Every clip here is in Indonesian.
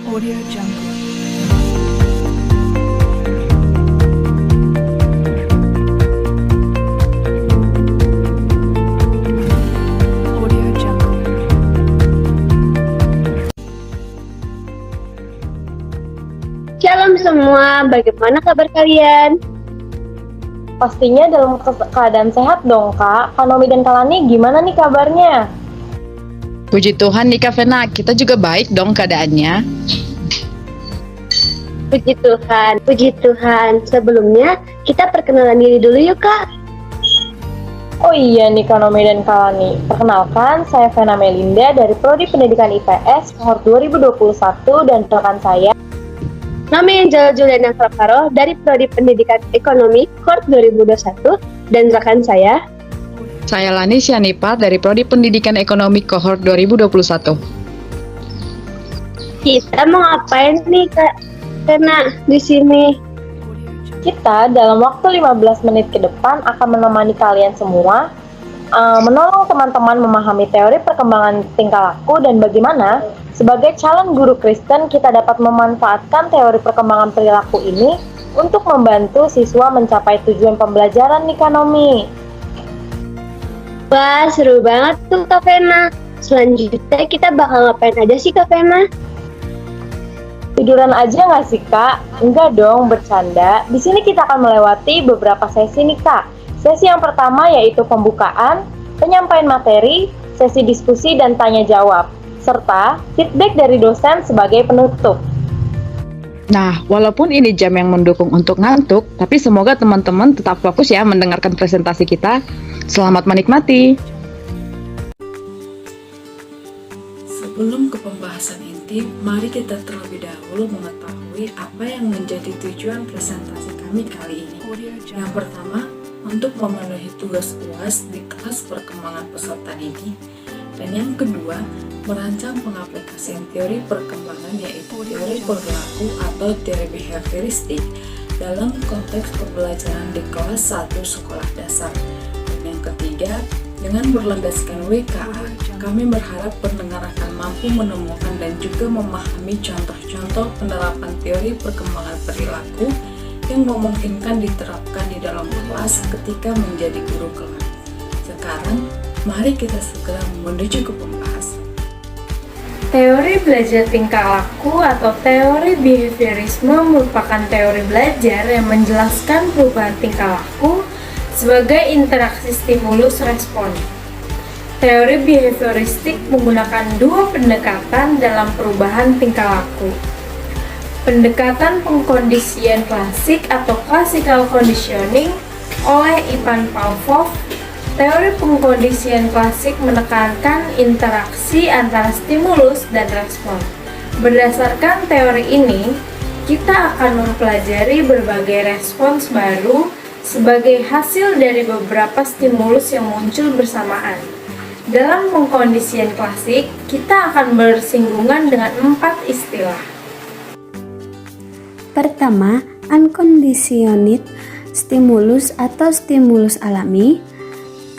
Audio Jungle. Audio Jungle. Shalom semua, bagaimana kabar kalian? Pastinya dalam keadaan sehat dong Kak. Kanomi dan Kalani gimana nih kabarnya? Puji Tuhan nih Kak Vena, kita juga baik dong keadaannya. Puji Tuhan, puji Tuhan. Sebelumnya, kita perkenalan diri dulu yuk Kak. Oh iya nih Kanomi dan Kalani. Perkenalkan, saya Vena Melinda dari Prodi Pendidikan IPS cohort 2021 dan rekan saya Nami Angela Juliana Kravaro dari Prodi Pendidikan Ekonomi cohort 2021 dan rekan saya Saya Lani Sianipa dari Prodi Pendidikan Ekonomi cohort 2021. kita mau ngapain nih Kak Vena di sini? kita dalam waktu 15 menit ke depan akan menemani kalian semua menolong teman-teman memahami teori perkembangan tingkah laku dan bagaimana sebagai calon guru Kristen kita dapat memanfaatkan teori perkembangan perilaku ini untuk membantu siswa mencapai tujuan pembelajaran nih Kanomi. Wah, seru banget tuh Kak Vena. Selanjutnya kita bakal ngapain aja sih Kak Vena? Tiduran aja nggak sih Kak? Enggak dong, bercanda. Di sini kita akan melewati beberapa sesi nih Kak. Sesi yang pertama yaitu pembukaan, penyampaian materi, sesi diskusi dan tanya jawab, serta feedback dari dosen sebagai penutup. Nah, walaupun ini jam yang mendukung untuk ngantuk, tapi semoga teman-teman tetap fokus ya mendengarkan presentasi kita. Selamat menikmati. Sebelum ke pembahasan inti, mari kita terlebih dahulu mengetahui apa yang menjadi tujuan presentasi kami kali ini. Yang pertama, untuk memenuhi tugas UAS di kelas perkembangan peserta didik. Dan yang kedua, merancang pengaplikasian teori perkembangan yaitu teori perilaku atau teori behavioristik dalam konteks pembelajaran di kelas 1 sekolah dasar. Dan yang ketiga, dengan berlandaskan WKA, kami berharap pendengar akan mampu menemukan dan juga memahami contoh-contoh penerapan teori perkembangan perilaku yang memungkinkan diterapkan di dalam kelas ketika menjadi guru kelas. Sekarang, mari kita segera menuju ke pembahasan. Teori belajar tingkah laku atau teori behaviorisme merupakan teori belajar yang menjelaskan perubahan tingkah laku sebagai interaksi stimulus respon. Teori behavioristik menggunakan dua pendekatan dalam perubahan tingkah laku. Pendekatan pengkondisian klasik atau classical conditioning oleh Ivan Pavlov. Teori pengkondisian klasik menekankan interaksi antara stimulus dan respon. Berdasarkan teori ini, kita akan mempelajari berbagai respons baru sebagai hasil dari beberapa stimulus yang muncul bersamaan. Dalam pengkondisian klasik, kita akan bersinggungan dengan 4 istilah. Pertama, unconditioned stimulus atau stimulus alami,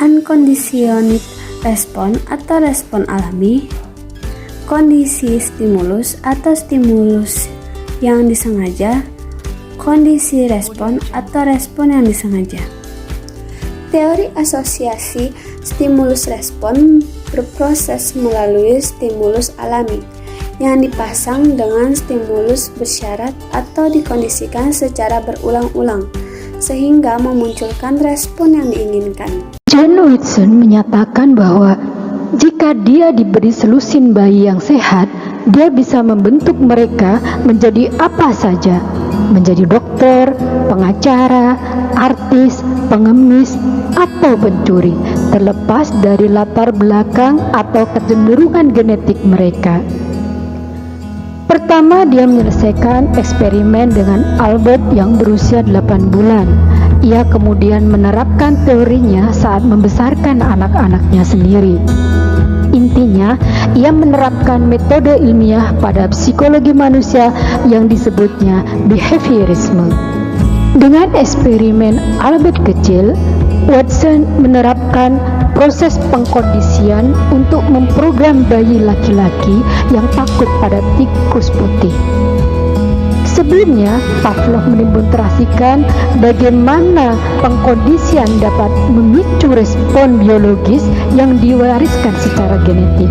unconditioned respon atau respon alami, kondisi stimulus atau stimulus yang disengaja, kondisi respon atau respon yang disengaja. Teori asosiasi stimulus respon berproses melalui stimulus alami yang dipasang dengan stimulus bersyarat atau dikondisikan secara berulang-ulang sehingga memunculkan respon yang diinginkan. John Whitson menyatakan bahwa jika dia diberi selusin bayi yang sehat, dia bisa membentuk mereka menjadi apa saja, menjadi dokter, pengacara, artis, pengemis, atau pencuri, terlepas dari latar belakang atau kecenderungan genetik mereka. Pertama, dia menyelesaikan eksperimen dengan Albert yang berusia 8 bulan. Ia kemudian menerapkan teorinya saat membesarkan anak-anaknya sendiri. Intinya, ia menerapkan metode ilmiah pada psikologi manusia yang disebutnya behaviorisme. Dengan eksperimen Albert kecil, Watson menerapkan proses pengkondisian untuk memprogram bayi laki-laki yang takut pada tikus putih. Sebelumnya, Pavlov mendemonstrasikan bagaimana pengkondisian dapat memicu respon biologis yang diwariskan secara genetik.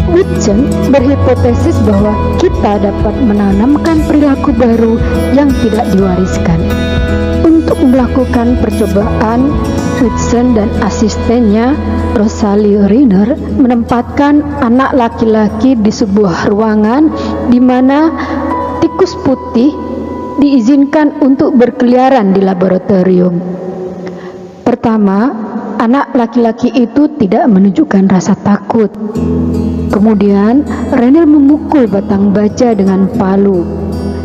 Watson berhipotesis bahwa kita dapat menanamkan perilaku baru yang tidak diwariskan. Untuk melakukan percobaan, Watson dan asistennya Rosalie Riner menempatkan anak laki-laki di sebuah ruangan di mana tikus putih diizinkan untuk berkeliaran di laboratorium. Pertama, anak laki-laki itu tidak menunjukkan rasa takut. Kemudian, Renil memukul batang baja dengan palu.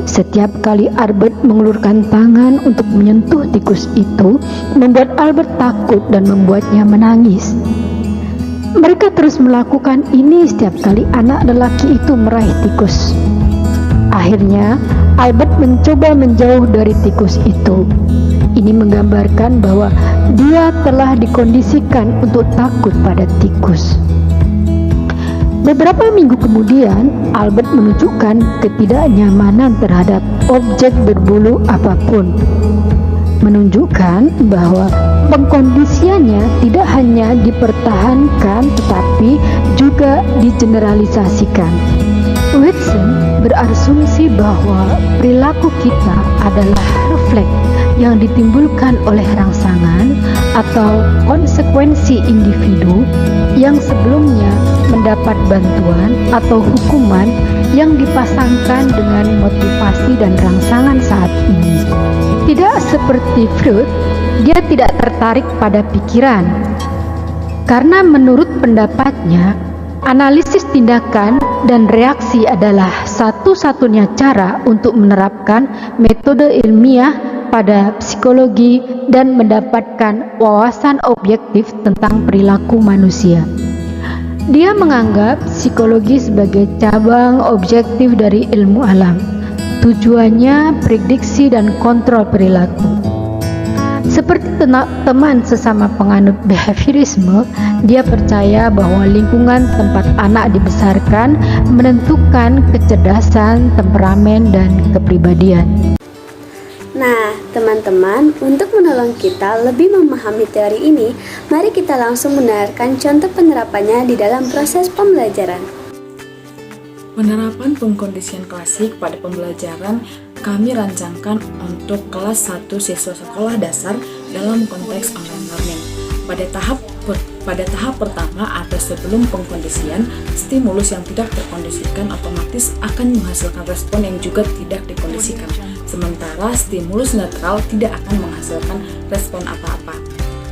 Setiap kali Albert mengulurkan tangan untuk menyentuh tikus itu, membuat Albert takut dan membuatnya menangis. Mereka terus melakukan ini setiap kali anak lelaki itu meraih tikus. Akhirnya, Albert mencoba menjauh dari tikus itu. Ini menggambarkan bahwa dia telah dikondisikan untuk takut pada tikus. Beberapa minggu kemudian, Albert menunjukkan ketidaknyamanan terhadap objek berbulu apapun, menunjukkan bahwa pengkondisiannya tidak hanya dipertahankan tetapi juga digeneralisasikan. Watson berasumsi bahwa perilaku kita adalah refleks yang ditimbulkan oleh rangsangan atau konsekuensi individu yang sebelumnya mendapat bantuan atau hukuman yang dipasangkan dengan motivasi dan rangsangan saat ini. Tidak seperti Freud, dia tidak tertarik pada pikiran. Karena menurut pendapatnya, analisis tindakan dan reaksi adalah satu-satunya cara untuk menerapkan metode ilmiah pada psikologi dan mendapatkan wawasan objektif tentang perilaku manusia. Dia menganggap psikologi sebagai cabang objektif dari ilmu alam. Tujuannya prediksi dan kontrol perilaku. Seperti teman sesama penganut behaviorisme, dia percaya bahwa lingkungan tempat anak dibesarkan menentukan kecerdasan, temperamen, dan kepribadian. Nah, teman-teman, untuk menolong kita lebih memahami teori ini, mari kita langsung mendengarkan contoh penerapannya di dalam proses pembelajaran. Penerapan pengkondisian klasik pada pembelajaran kami rancangkan untuk kelas 1 siswa sekolah dasar dalam konteks online learning. Pada tahap pertama atau sebelum pengkondisian, stimulus yang tidak terkondisikan otomatis akan menghasilkan respon yang juga tidak dikondisikan. Sementara stimulus netral tidak akan menghasilkan respon apa-apa.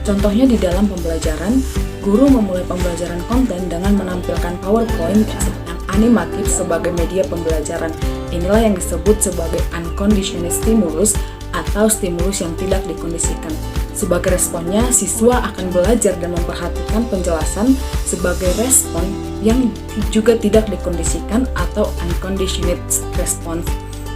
Contohnya di dalam pembelajaran, guru memulai pembelajaran konten dengan menampilkan PowerPoint yang animatif sebagai media pembelajaran. Inilah yang disebut sebagai unconditional stimulus atau stimulus yang tidak dikondisikan. Sebagai responnya, siswa akan belajar dan memperhatikan penjelasan sebagai respon yang juga tidak dikondisikan atau unconditional response.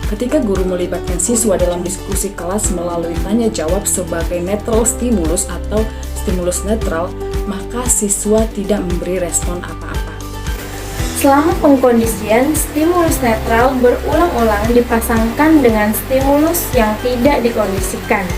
Ketika guru melibatkan siswa dalam diskusi kelas melalui tanya jawab sebagai netral stimulus atau stimulus netral, maka siswa tidak memberi respon apa-apa. Selama pengkondisian, stimulus netral berulang-ulang dipasangkan dengan stimulus yang tidak dikondisikan.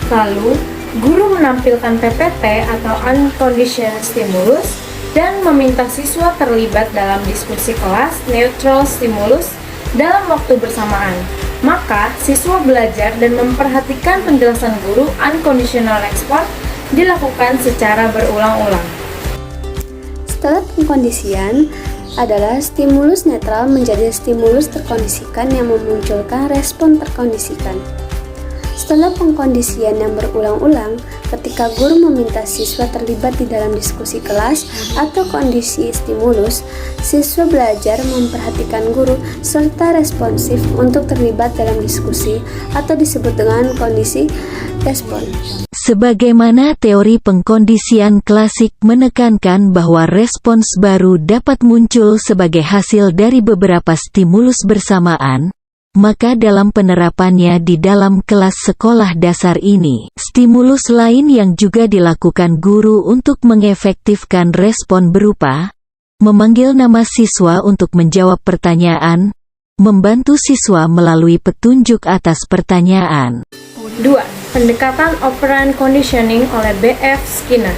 Lalu, guru menampilkan PPT atau unconditional stimulus dan meminta siswa terlibat dalam diskusi kelas neutral stimulus dalam waktu bersamaan. Maka, siswa belajar dan memperhatikan penjelasan guru. Unconditional response dilakukan secara berulang-ulang. Setelah pengkondisian adalah stimulus netral menjadi stimulus terkondisikan yang memunculkan respon terkondisikan. Setelah pengkondisian yang berulang-ulang, ketika guru meminta siswa terlibat di dalam diskusi kelas atau kondisi stimulus, siswa belajar memperhatikan guru serta responsif untuk terlibat dalam diskusi atau disebut dengan kondisi respon. Sebagaimana teori pengkondisian klasik menekankan bahwa respons baru dapat muncul sebagai hasil dari beberapa stimulus bersamaan, Maka dalam penerapannya di dalam kelas sekolah dasar ini, stimulus lain yang juga dilakukan guru untuk mengefektifkan respon berupa memanggil nama siswa untuk menjawab pertanyaan, membantu siswa melalui petunjuk atas pertanyaan. 2. Pendekatan operant conditioning oleh B.F. Skinner.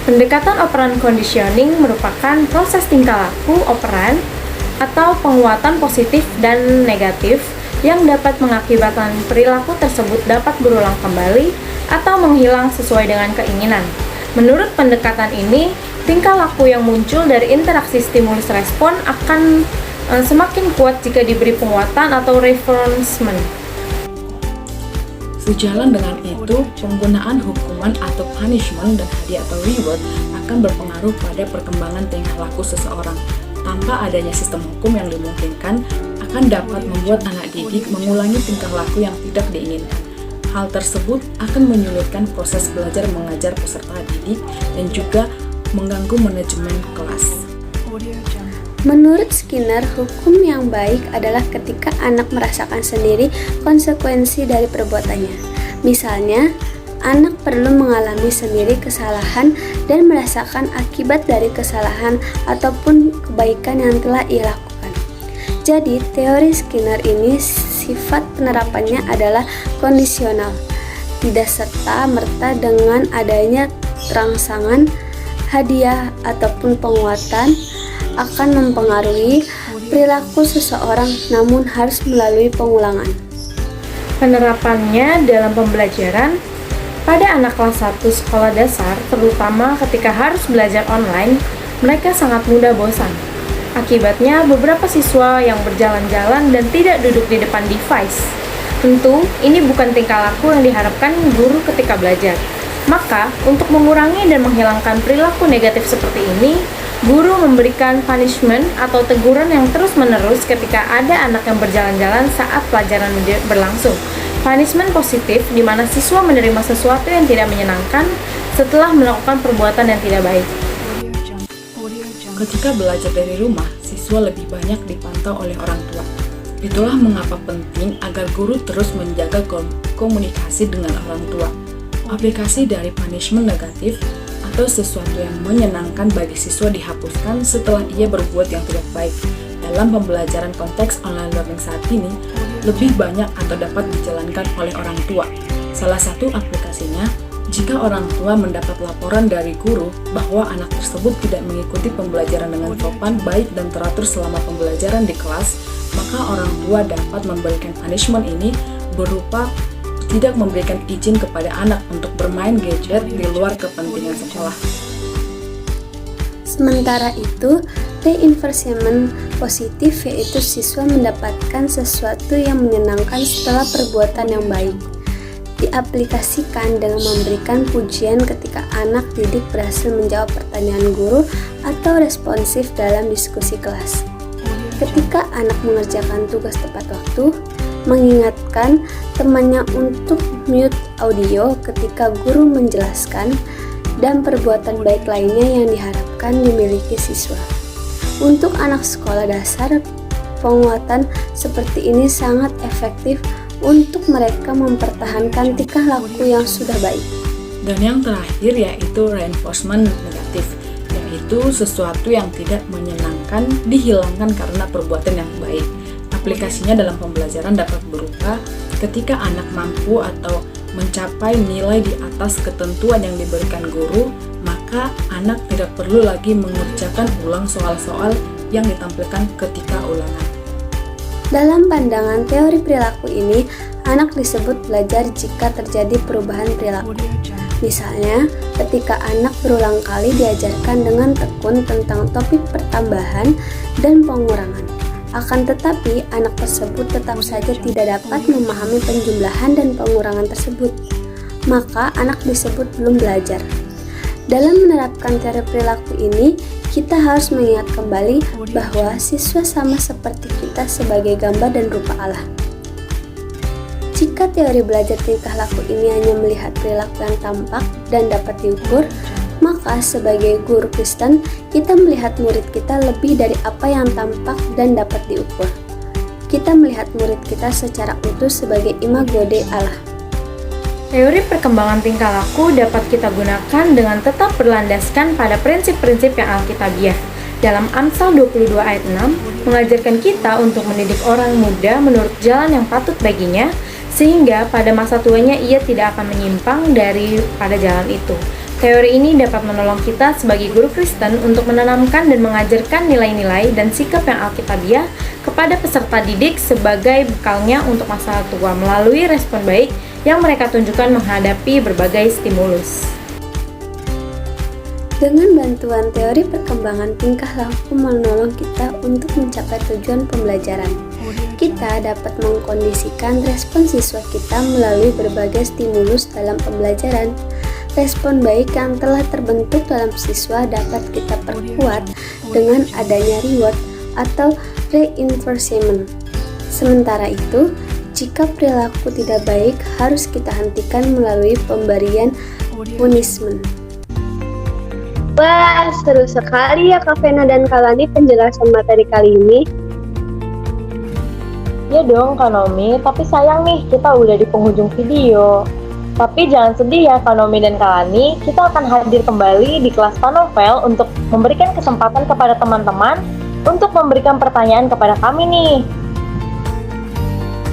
Pendekatan operant conditioning merupakan proses tingkah laku operan atau penguatan positif dan negatif yang dapat mengakibatkan perilaku tersebut dapat berulang kembali atau menghilang sesuai dengan keinginan. Menurut pendekatan ini, tingkah laku yang muncul dari interaksi stimulus respon akan semakin kuat jika diberi penguatan atau reinforcement. Sejalan dengan itu, penggunaan hukuman atau punishment dan hadiah atau reward akan berpengaruh pada perkembangan tingkah laku seseorang. Tanpa adanya sistem hukum yang dimungkinkan, akan dapat membuat anak didik mengulangi tingkah laku yang tidak diinginkan. Hal tersebut akan menyulitkan proses belajar mengajar peserta didik dan juga mengganggu manajemen kelas. Menurut Skinner, hukum yang baik adalah ketika anak merasakan sendiri konsekuensi dari perbuatannya. Misalnya, anak perlu mengalami sendiri kesalahan dan merasakan akibat dari kesalahan ataupun kebaikan yang telah ia lakukan. Jadi, teori Skinner ini sifat penerapannya adalah kondisional, tidak serta-merta dengan adanya rangsangan, hadiah, ataupun penguatan akan mempengaruhi perilaku seseorang, namun harus melalui pengulangan. Penerapannya dalam pembelajaran pada anak kelas 1 sekolah dasar, terutama ketika harus belajar online, mereka sangat mudah bosan. Akibatnya, beberapa siswa yang berjalan-jalan dan tidak duduk di depan device. Tentu, ini bukan tingkah laku yang diharapkan guru ketika belajar. Maka, untuk mengurangi dan menghilangkan perilaku negatif seperti ini, guru memberikan punishment atau teguran yang terus-menerus ketika ada anak yang berjalan-jalan saat pelajaran berlangsung. Punishment positif di mana siswa menerima sesuatu yang tidak menyenangkan setelah melakukan perbuatan yang tidak baik. Ketika belajar dari rumah, siswa lebih banyak dipantau oleh orang tua. Itulah mengapa penting agar guru terus menjaga komunikasi dengan orang tua. Aplikasi dari punishment negatif atau sesuatu yang menyenangkan bagi siswa dihapuskan setelah ia berbuat yang tidak baik. Dalam pembelajaran konteks online learning saat ini, lebih banyak atau dapat dijalankan oleh orang tua. Salah satu aplikasinya, jika orang tua mendapat laporan dari guru bahwa anak tersebut tidak mengikuti pembelajaran dengan sopan, baik dan teratur selama pembelajaran di kelas, maka orang tua dapat memberikan punishment ini berupa tidak memberikan izin kepada anak untuk bermain gadget di luar kepentingan sekolah. Sementara itu, reinforcement positif yaitu siswa mendapatkan sesuatu yang menyenangkan setelah perbuatan yang baik. Diaplikasikan dengan memberikan pujian ketika anak didik berhasil menjawab pertanyaan guru atau responsif dalam diskusi kelas. Ketika anak mengerjakan tugas tepat waktu, mengingatkan temannya untuk mute audio ketika guru menjelaskan, dan perbuatan baik lainnya yang diharapkan dimiliki siswa. Untuk anak sekolah dasar, penguatan seperti ini sangat efektif untuk mereka mempertahankan tingkah laku yang sudah baik. Dan yang terakhir yaitu reinforcement negatif, yaitu sesuatu yang tidak menyenangkan dihilangkan karena perbuatan yang baik. Aplikasinya dalam pembelajaran dapat berupa ketika anak mampu atau mencapai nilai di atas ketentuan yang diberikan guru, maka anak tidak perlu lagi mengerjakan ulang soal-soal yang ditampilkan ketika ulangan. Dalam pandangan teori perilaku ini, anak disebut belajar jika terjadi perubahan perilaku. Misalnya, ketika anak berulang kali diajarkan dengan tekun tentang topik pertambahan dan pengurangan. Akan tetapi, anak tersebut tetap saja tidak dapat memahami penjumlahan dan pengurangan tersebut. Maka, anak disebut belum belajar. Dalam menerapkan teori perilaku ini, kita harus mengingat kembali bahwa siswa sama seperti kita sebagai gambar dan rupa Allah. Jika teori belajar tingkah laku ini hanya melihat perilaku yang tampak dan dapat diukur, maka sebagai guru Kristen, kita melihat murid kita lebih dari apa yang tampak dan dapat diukur. kita melihat murid kita secara utuh sebagai imago Dei Allah. Teori perkembangan tingkah laku dapat kita gunakan dengan tetap berlandaskan pada prinsip-prinsip yang alkitabiah. Dalam Amsal 22 ayat 6, mengajarkan kita untuk mendidik orang muda menurut jalan yang patut baginya, sehingga pada masa tuanya ia tidak akan menyimpang pada jalan itu. Teori ini dapat menolong kita sebagai guru Kristen untuk menanamkan dan mengajarkan nilai-nilai dan sikap yang alkitabiah kepada peserta didik sebagai bekalnya untuk masa tua melalui respon baik yang mereka tunjukkan menghadapi berbagai stimulus. Dengan bantuan teori perkembangan tingkah laku menolong kita untuk mencapai tujuan pembelajaran. Kita dapat mengkondisikan respon siswa kita melalui berbagai stimulus dalam pembelajaran. Respon baik yang telah terbentuk dalam siswa dapat kita perkuat dengan adanya reward atau reinforcement. Sementara itu, jika perilaku tidak baik, harus kita hentikan melalui pemberian punishment. Wah, seru sekali ya Kak Vena dan Kak Lani penjelasan materi kali ini. Ya dong Kak Nomi, tapi sayang nih kita udah di penghujung video. Tapi jangan sedih ya Kak Nomi dan Kak Lani, kita akan hadir kembali di kelas Panovel untuk memberikan kesempatan kepada teman-teman untuk memberikan pertanyaan kepada kami nih.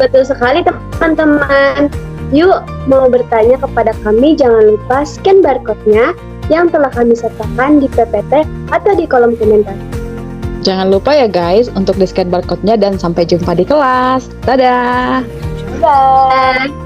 Betul sekali teman-teman. Yuk, mau bertanya kepada kami, jangan lupa scan barcode-nya yang telah kami sertakan di PPT atau di kolom komentar. Jangan lupa ya guys untuk di-scan barcode-nya dan sampai jumpa di kelas. Dadah! Bye!